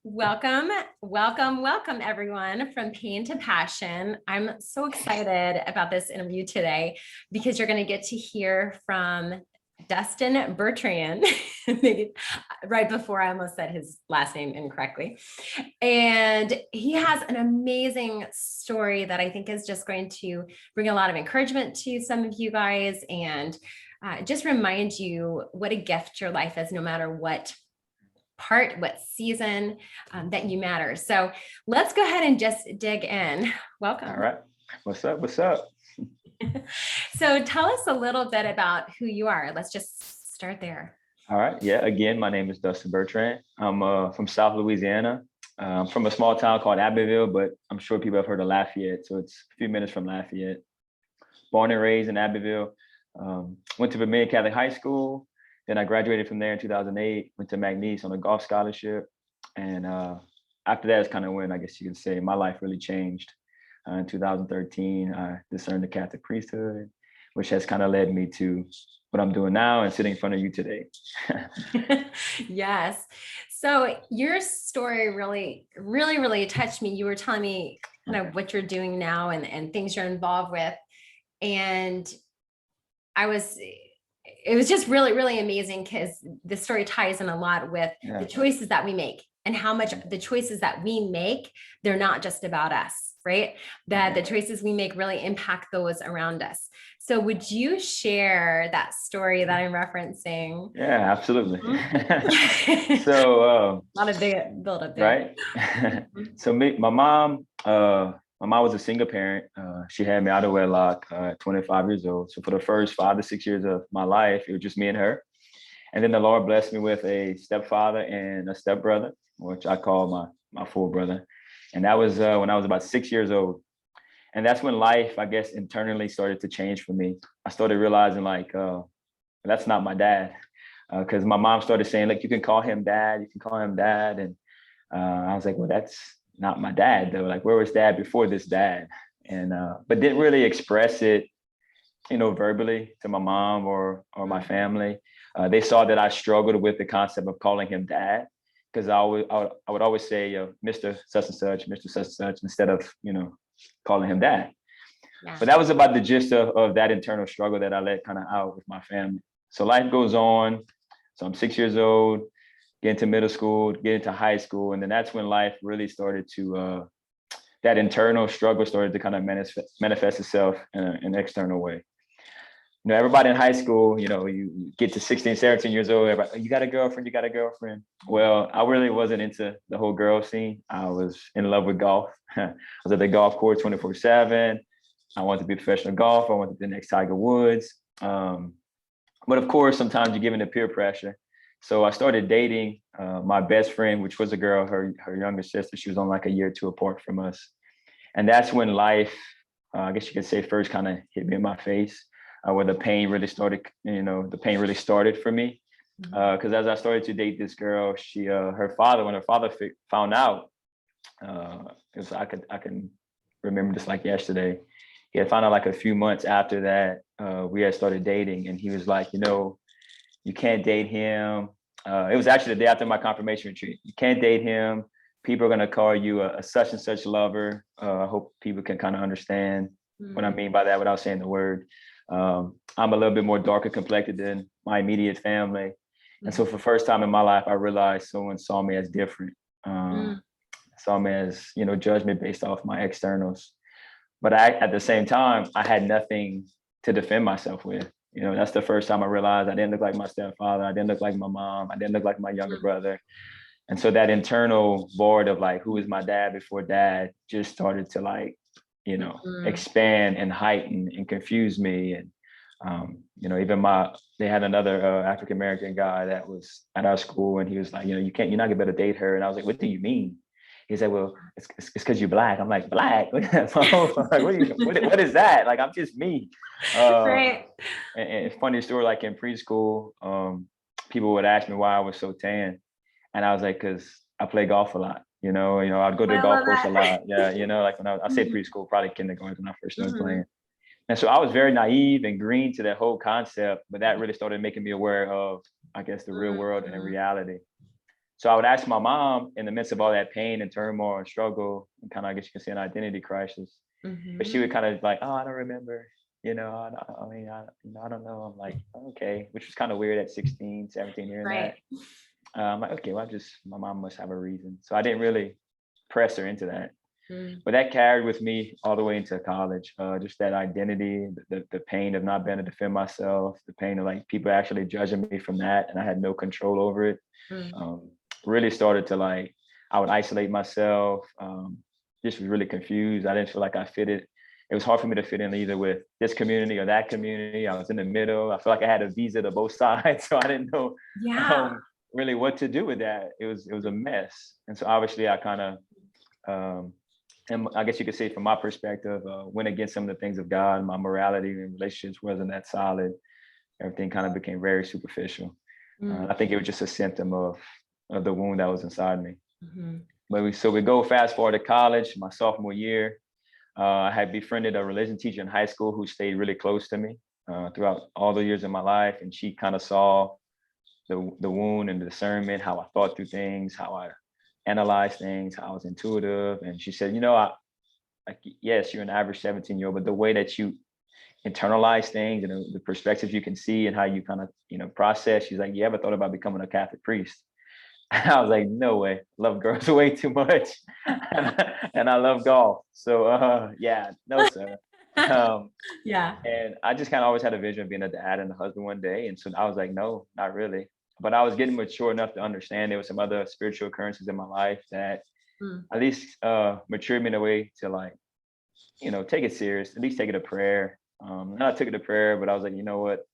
Welcome, welcome, welcome, everyone from Pain to Passion. I'm so excited about this interview today because you're going to get to hear from Dustin Bertrand. Right before I almost said his last name incorrectly. And he has an amazing story that I think is just going to bring a lot of encouragement to some of you guys and just remind you what a gift your life is, no matter what season that you matter. So let's go ahead and just dig in. Welcome. All right. What's up? What's up? So tell us a little bit about who you are. Let's just start there. All right. Yeah. Again, my name is Dustin Bertrand. I'm from South Louisiana. I'm from a small town called Abbeville, but I'm sure people have heard of Lafayette. So it's a few minutes from Lafayette. Born and raised in Abbeville. Went to Vermilion Catholic High School. Then I graduated from there in 2008, went to McNeese on a golf scholarship. And after that is kind of when, I guess you could say, my life really changed. In 2013, I discerned the Catholic priesthood, which has kind of led me to what I'm doing now and sitting in front of you today. Yes. So your story really touched me. You were telling me kind of what you're doing now and things you're involved with. And it was just really amazing because the story ties in a lot with the choices that we make and how much the choices that we make, they're not just about us, right? That the choices we make really impact those around us. So would you share that story that I'm referencing? Yeah, absolutely. So a lot of big build up there. Right. So my mom was a single parent. She had me out of wedlock at 25 years old. So for the first 5 to 6 years of my life, it was just me and her. And then the Lord blessed me with a stepfather and a stepbrother, which I call my full brother. And that was when I was about 6 years old. And that's when life, I guess, internally started to change for me. I started realizing that's not my dad. Because my mom started saying, like, you can call him dad, you can call him dad. And I was like, well, that's not my dad though. Like, where was dad before this dad? And but didn't really express it, verbally to my mom or my family. They saw that I struggled with the concept of calling him dad, because I would always say, Mr. Such and such, Mr. Such and such, instead of calling him dad. Yeah. But that was about the gist of that internal struggle that I let kind of out with my family. So life goes on. So I'm 6 years old, get into middle school, get into high school. And then that's when life really started to, that internal struggle started to kind of manifest itself in an external way. Everybody in high school, you get to 16, 17 years old, everybody, you got a girlfriend. Well, I really wasn't into the whole girl scene. I was in love with golf. I was at the golf course 24/7. I wanted to be a professional golfer. I wanted to be the next Tiger Woods. But of course, sometimes you give into peer pressure. So I started dating my best friend, which was a girl, her younger sister. She was on like a year or two apart from us. And that's when life, I guess you could say, first kind of hit me in my face, where the pain really started, the pain really started for me. Because as I started to date this girl, when her father found out, because I can remember this like yesterday. He had found out like a few months after that we had started dating, and he was like, you can't date him. It was actually the day after my confirmation retreat. You can't date him. People are gonna call you a such and such lover. I hope people can kind of understand what I mean by that without saying the word. I'm a little bit more darker complected than my immediate family. And so for the first time in my life, I realized someone saw me as different. Saw me as, judged me based off my externals. But at the same time, I had nothing to defend myself with. That's the first time I realized I didn't look like my stepfather. I didn't look like my mom. I didn't look like my younger brother. And so that internal void of like, who is my dad before dad, just started to expand and heighten and confuse me. And, even they had another African-American guy that was at our school, and he was like, you're not gonna be able to date her. And I was like, what do you mean? He said, well, it's because you're Black. I'm like, Black? Like, what is that? Like, I'm just me. Right. And funny story, like in preschool, people would ask me why I was so tan. And I was like, because I play golf a lot. I'd go to the golf course a lot. Yeah, like when I say preschool, probably kindergarten when I first started playing. And so I was very naive and green to that whole concept, but that really started making me aware of, I guess, the real world and the reality. So I would ask my mom in the midst of all that pain and turmoil and struggle, and kind of, I guess you can say, an identity crisis. But she would kind of like, oh, I don't remember. I don't know. I'm like, okay, which was kind of weird at 16, 17, hearing Right. that. I'm like, okay, well, my mom must have a reason. So I didn't really press her into that. But that carried with me all the way into college. Just that identity, the pain of not being able to defend myself, the pain of like people actually judging me from that, and I had no control over it. Really started to like, I would isolate myself. Just was really confused. I didn't feel like I fitted. It was hard for me to fit in either with this community or that community. I was in the middle. I felt like I had a visa to both sides, so I didn't know really what to do with that. It was a mess. And so obviously I kind of, and I guess you could say from my perspective, went against some of the things of God. My morality and relationships wasn't that solid. Everything kind of became very superficial. I think it was just a symptom of the wound that was inside me. But we go fast forward to college, my sophomore year. I had befriended a religion teacher in high school who stayed really close to me throughout all the years of my life. And she kind of saw the wound and the discernment, how I thought through things, how I analyzed things, how I was intuitive. And she said, yes, you're an average 17-year-old, but the way that you internalize things and the perspectives you can see and how you kind of, process, she's like, you ever thought about becoming a Catholic priest? I was like, no way. I love girls way too much. And I love golf. So yeah, no, sir. And I just kind of always had a vision of being a dad and a husband one day. And so I was like, no, not really. But I was getting mature enough to understand there were some other spiritual occurrences in my life that at least matured me in a way to like, take it serious, at least take it to prayer. And I took it to prayer, but I was like, you know what?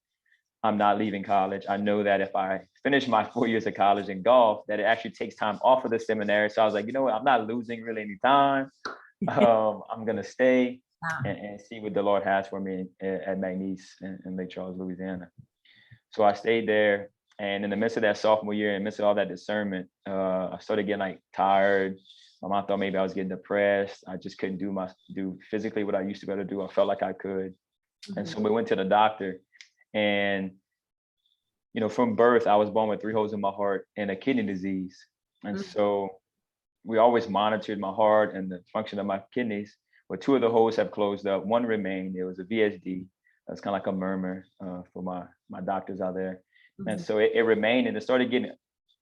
I'm not leaving college. I know that if I finish my 4 years of college in golf, that it actually takes time off of the seminary. So I was like, you know what? I'm not losing really any time. I'm going to stay and see what the Lord has for me at McNeese in Lake Charles, Louisiana. So I stayed there. And in the midst of that sophomore year, in the midst of all that discernment, I started getting like tired. My mom thought maybe I was getting depressed. I just couldn't do physically what I used to be able to do. I felt like I could. And so we went to the doctor. And, from birth, I was born with 3 holes in my heart and a kidney disease. And so we always monitored my heart and the function of my kidneys. But 2 of the holes have closed up. 1 remained. It was a VSD. That's kind of like a murmur for my doctors out there. And so it remained, and it started getting,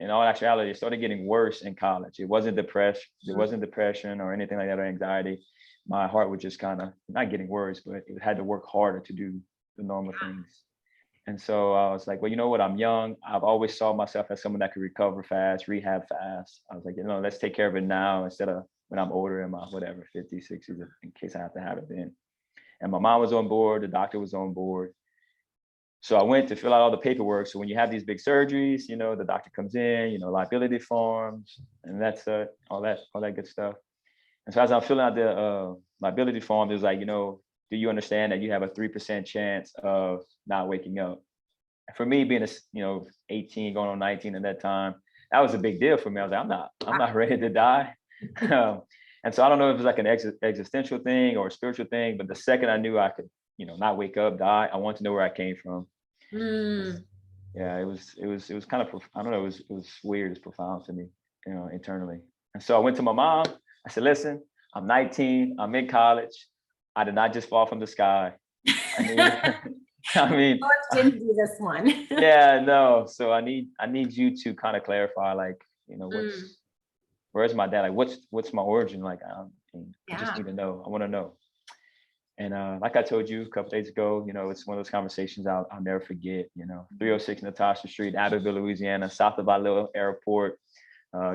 in all actuality, it started getting worse in college. It wasn't depressed. It wasn't depression or anything like that or anxiety. My heart was just kind of not getting worse, but it had to work harder to do the normal things. And so I was like, well, you know what? I'm young. I've always saw myself as someone that could recover fast, rehab fast. I was like, let's take care of it now instead of when I'm older in my 50s, 60s, in case I have to have it then. And my mom was on board. The doctor was on board. So I went to fill out all the paperwork. So when you have these big surgeries, the doctor comes in, liability forms, and that's all that good stuff. And so as I'm filling out the liability form, it was like, do you understand that you have a 3% chance of not waking up? And for me, being 18 going on 19 at that time, that was a big deal for me. I was like, I'm not ready to die. And so I don't know if it's like an existential thing or a spiritual thing, but the second I knew I could, not wake up, die, I wanted to know where I came from. Yeah, it was kind of, I don't know, it was weird, it's profound to me, internally. And so I went to my mom. I said, listen, I'm 19, I'm in college. I did not just fall from the sky. I mean, didn't do this one. Yeah, no. So I need you to kind of clarify, like, where's my dad? Like, what's my origin? Like, I just need to know. I want to know. And like I told you a couple days ago, it's one of those conversations I'll never forget. 306 Natasha Street, Abbeville, Louisiana, south of our little airport.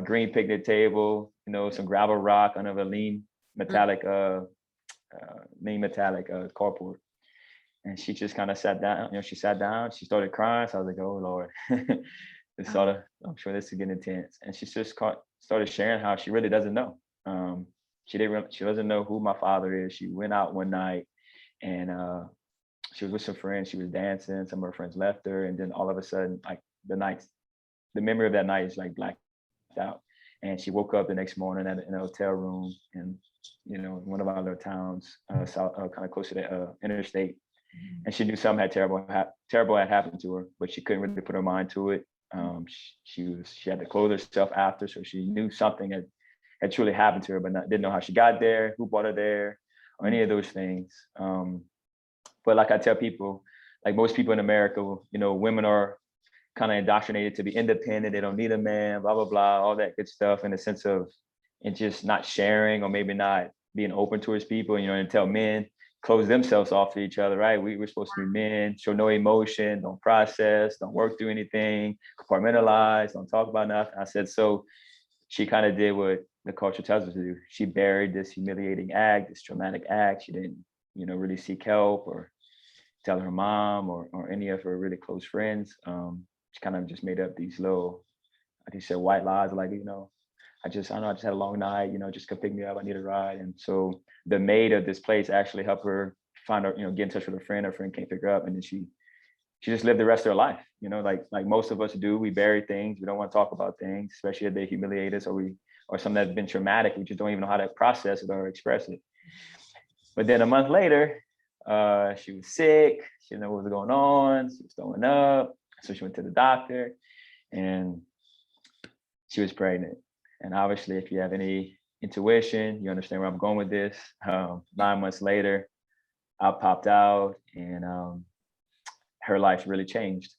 Green picnic table, some gravel rock under a lean metallic carport. And she just kind of sat down. She sat down. She started crying. So I was like, "Oh Lord, I'm sure this is getting intense." And she just started sharing how she really doesn't know. She doesn't know who my father is. She went out one night, and she was with some friends. She was dancing. Some of her friends left her, and then all of a sudden, like the memory of that night is like blacked out. And she woke up the next morning in a hotel room in one of our little towns, kind of close to the interstate. And she knew something terrible had happened to her, but she couldn't really put her mind to it. She had to clothe herself after, so she knew something had truly happened to her, but didn't know how she got there, who brought her there, or any of those things. But like I tell people, like most people in America, women are kind of indoctrinated to be independent. They don't need a man, blah, blah, blah, all that good stuff in the sense of and just not sharing or maybe not being open towards people, and tell men close themselves off to each other, right? We're supposed to be men, show no emotion, don't process, don't work through anything, compartmentalize, don't talk about nothing. I said, so she kind of did what the culture tells us to do. She buried this humiliating act, this traumatic act. She didn't, really seek help or tell her mom or any of her really close friends. She kind of just made up these little, like you said, white lies, like, I just had a long night, just come pick me up. I need a ride. And so the maid of this place actually helped her find her, get in touch with her friend. Her friend can't pick her up. And then she just lived the rest of her life, like most of us do. We bury things. We don't want to talk about things, especially if they humiliate us or something that's been traumatic. We just don't even know how to process it or express it. But then a month later, she was sick. She didn't know what was going on. She was throwing up. So she went to the doctor and she was pregnant. And obviously, if you have any intuition, you understand where I'm going with this. 9 months later, I popped out and her life really changed.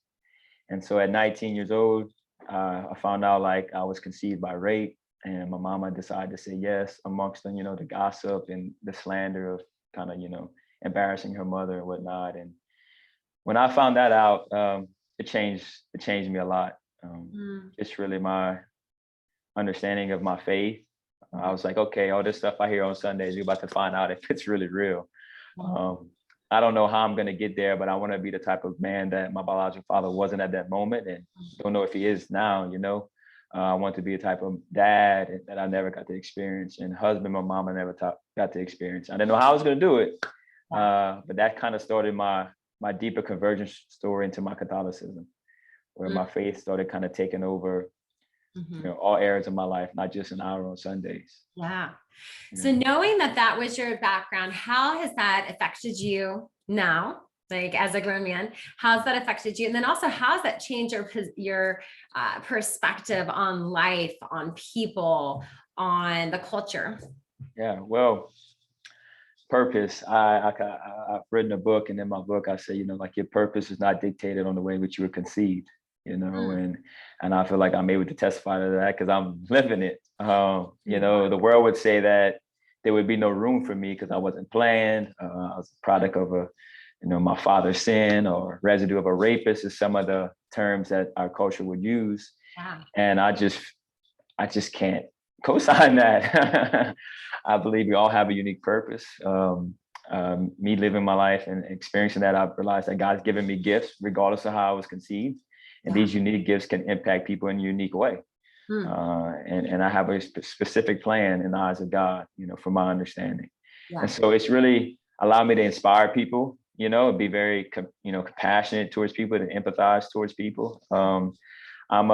And so at 19 years old, I found out like I was conceived by rape, and my mama decided to say yes amongst the, the gossip and the slander of kind of, embarrassing her mother and whatnot. And when I found that out, it changed me a lot. It's really my understanding of my faith. I was like, okay, all this stuff I hear on Sundays, you're about to find out if it's really real. I don't know how I'm going to get there, but I want to be the type of man that my biological father wasn't at that moment, and don't know if he is now, I want to be a type of dad that I never got to experience, and husband my mama never got to experience. I didn't know how I was going to do it, but that kind of started my deeper convergence story into my Catholicism, where my faith started kind of taking over all areas of my life, not just an hour on Sundays. Yeah. So knowing that was your background, how has that affected you now? Like as a grown man, how's that affected you? And then also, how's that changed your perspective on life, on people, on the culture? Yeah, well, purpose. I've written a book, and in my book, I say, like your purpose is not dictated on the way in which you were conceived. And I feel like I'm able to testify to that because I'm living it. The world would say that there would be no room for me because I wasn't planned. I was a product of my father's sin or residue of a rapist is some of the terms that our culture would use. Wow. And I just can't co-sign that. I believe we all have a unique purpose. Me living my life and experiencing that, I've realized that God's given me gifts regardless of how I was conceived. And these unique gifts can impact people in a unique way. And I have a specific plan in the eyes of God, from my understanding. Yeah. And so it's really allowed me to inspire people, be very, compassionate towards people, to empathize towards people. I'm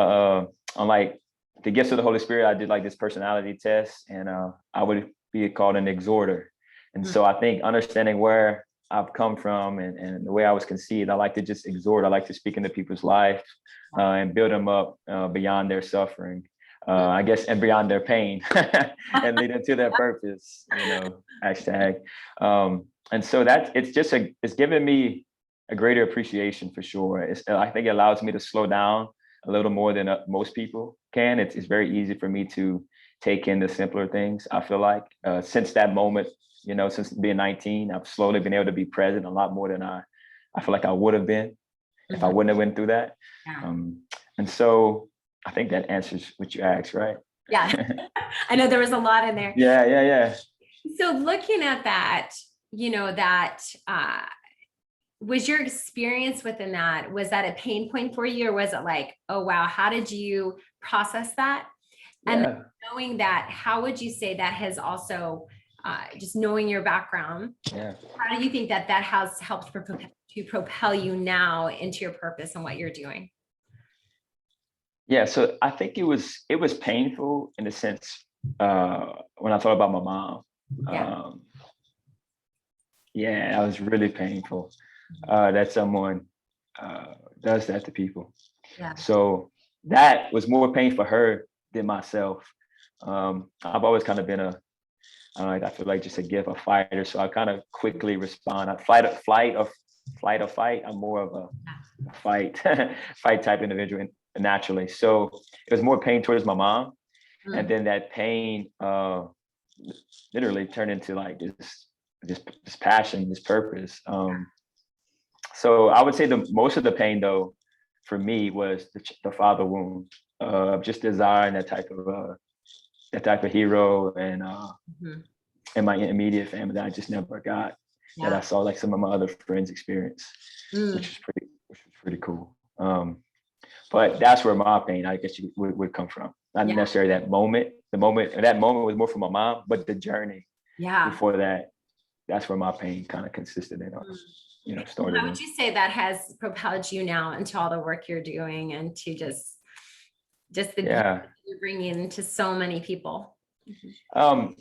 like the gifts of the Holy Spirit. I did like this personality test, and I would be called an exhorter. And so I think understanding where I've come from and the way I was conceived, I like to just exhort. I like to speak into people's life and build them up beyond their suffering, I guess, and beyond their pain and lead them to their purpose, hashtag. And so it's given me a greater appreciation for sure. I think it allows me to slow down a little more than most people can. It's very easy for me to take in the simpler things. I feel like since that moment, since being 19, I've slowly been able to be present a lot more than I feel like I would have been if I wouldn't have went through that. Yeah. And so I think that answers what you asked, right? Yeah. I know there was a lot in there. Yeah. So looking at that, was your experience within that, was that a pain point for you, or was it like, oh, wow, how did you process that? And knowing that, how would you say that has also, just knowing your background, how do you think that has helped to propel you now into your purpose and what you're doing? Yeah, so I think it was painful in the sense when I thought about my mom. That was really painful that someone does that to people. Yeah. So that was more pain for her than myself. I've always kind of been I feel like just a gift, a fighter. So I kind of quickly respond. I flight or fight. I'm more of a fight, fight type individual naturally. So it was more pain towards my mom. And then that pain literally turned into like this passion, this purpose. So I would say the most of the pain though, for me was the father wound, just desiring that type of hero and in my immediate family that I just never got. That I saw like some of my other friends experience, which was pretty cool. But that's where my pain, I guess, would come from. Not necessarily that moment. That moment was more from my mom, but the journey before that, that's where my pain kind of consisted in. Started. How would you say that has propelled you now into all the work you're doing and to just the beauty you're bringing to so many people? I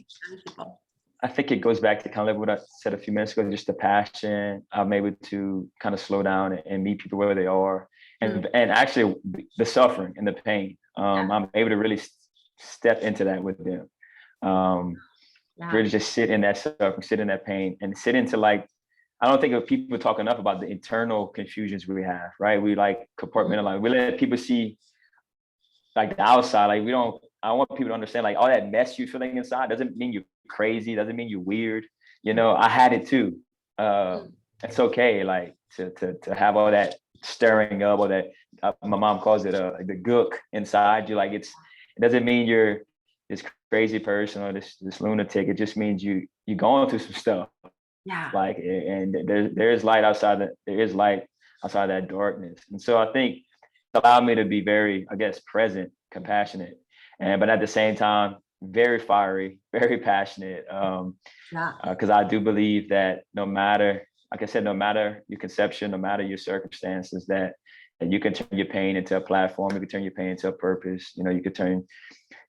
think it goes back to kind of like what I said a few minutes ago, just the passion. I'm able to kind of slow down and meet people where they are. And actually the suffering and the pain. I'm able to really step into that with them. Really just sit in that suffering, sit in that pain, and sit into like, I don't think people talk enough about the internal confusions we have, right? We like compartmentalize. We let people see like the outside. Like I want people to understand like all that mess you're feeling inside doesn't mean you're crazy, doesn't mean you're weird. I had it too. It's okay, like to have all that stirring up, or that my mom calls it the gook inside you. Like it doesn't mean you're this crazy person or this lunatic. It just means you're going through some stuff. Like, and there is light outside that darkness. And so I think it allowed me to be very, I guess, present, compassionate, but at the same time, very fiery, very passionate. Because I do believe that no matter, like I said, no matter your conception, no matter your circumstances, that you can turn your pain into a platform. You can turn your pain into a purpose. You could turn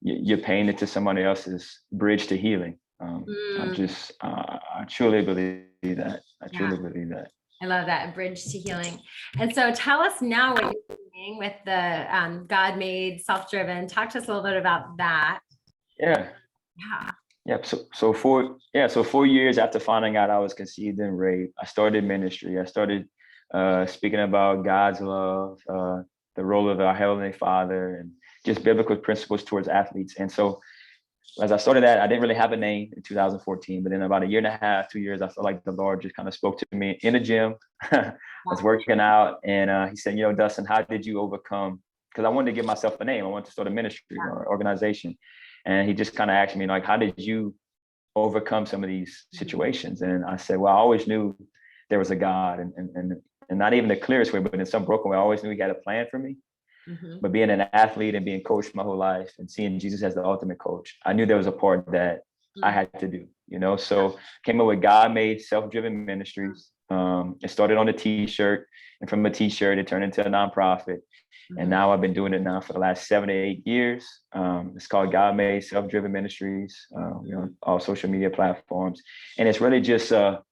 your pain into somebody else's bridge to healing. I truly believe that. I truly believe that. I love that, bridge to healing. And so tell us now what you're doing with the God-made, self-driven. Talk to us a little bit about that. Yeah. So 4 years after finding out I was conceived and raped, I started ministry. I started speaking about God's love, the role of our Heavenly Father, and just biblical principles towards athletes. And so as I started that, I didn't really have a name in 2014, but in about a year and a half, 2 years, I felt like the Lord just kind of spoke to me in a gym. I was working out, and he said, Dustin, how did you overcome? Because I wanted to give myself a name. I wanted to start a ministry or organization. And he just kind of asked me, like, how did you overcome some of these situations? And I said, well, I always knew there was a God, and not even the clearest way, but in some broken way, I always knew he had a plan for me. But being an athlete and being coached my whole life and seeing Jesus as the ultimate coach, I knew there was a part that I had to do, So came up with God-made, self-driven ministries. It started on a T-shirt, and from a T-shirt, it turned into a nonprofit. And now I've been doing it now for the last 7 to 8 years. It's called God-made, self-driven ministries, all social media platforms. And it's really just, for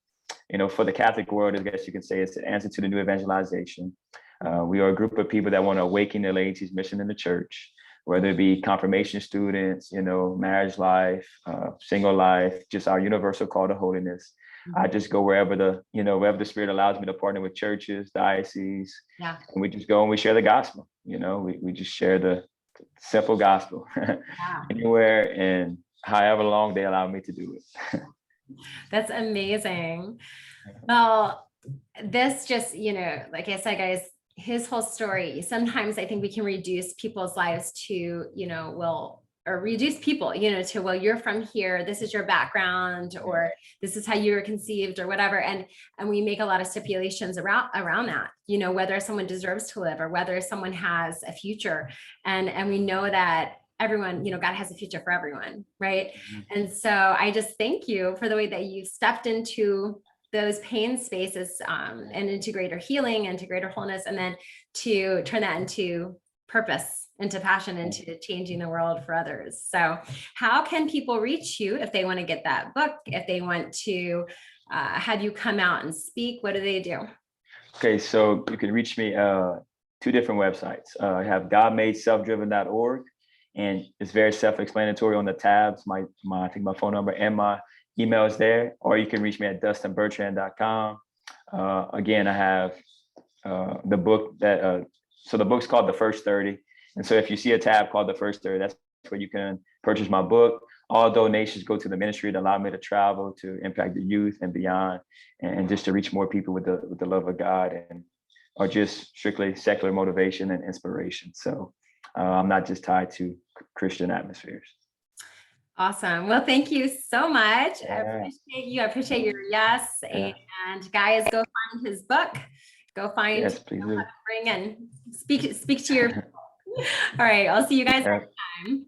the Catholic world, I guess you can say it's an answer to the new evangelization. We are a group of people that want to awaken the laity's mission in the church, whether it be confirmation students, marriage life, single life, just our universal call to holiness. I just go wherever the Spirit allows me to partner with churches, dioceses, and we just go and we share the gospel. We just share the simple gospel anywhere and however long they allow me to do it. That's amazing. Well, this just, like I said, guys, his whole story, sometimes I think we can reduce people's lives to, reduce people, to, well, you're from here, this is your background, or this is how you were conceived, or whatever. And we make a lot of stipulations around that, whether someone deserves to live or whether someone has a future. And we know that everyone, God has a future for everyone. Right. And so I just thank you for the way that you've stepped into those pain spaces and into greater healing, into greater wholeness, and then to turn that into purpose, into passion, into changing the world for others. So how can people reach you if they want to get that book, if they want to have you come out and speak? What do they do? Okay, so you can reach me two different websites. I have godmadeselfdriven.org, and it's very self-explanatory on the tabs. I think my phone number and my email is there, or you can reach me at dustinbertrand.com. Again, I have the book so the book's called The First 30. And so if you see a tab called The First 30, that's where you can purchase my book. All donations go to the ministry to allow me to travel, to impact the youth and beyond, and just to reach more people with the love of God, and or just strictly secular motivation and inspiration. So I'm not just tied to Christian atmospheres. Awesome. Well, thank you so much. I Yeah. appreciate you. I appreciate your yes. Yeah. And guys, go find his book. Go find Yes, please do. bring and speak to your. All right. I'll see you guys Yeah. next time.